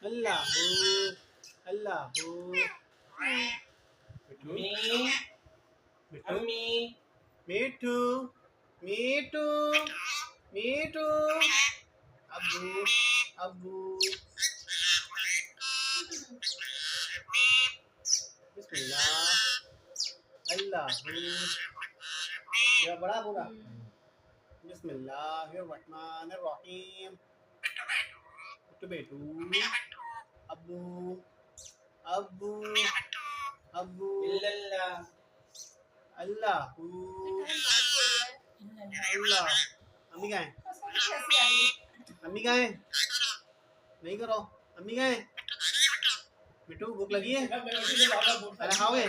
अल्लाहू अल्लाहू। मिठू मी मिठू अम्मी मिठू मिठू मिठू। अब्बू अब्बू। बिस्मिल्लाह अल्लाहू। मेरा बड़ा बोला बिस्मिल्लाहिर्रहमानिर्रहीम। मिठू बेटू अब्बू अब्बू अब्बू। इल्लल्लाह अल्लाहू अल्लाह। अम्मी कहाँ है? अम्मी कहाँ है? नहीं करो। अम्मी कहाँ है? मिठू भूख लगी है? खाना खाओगे?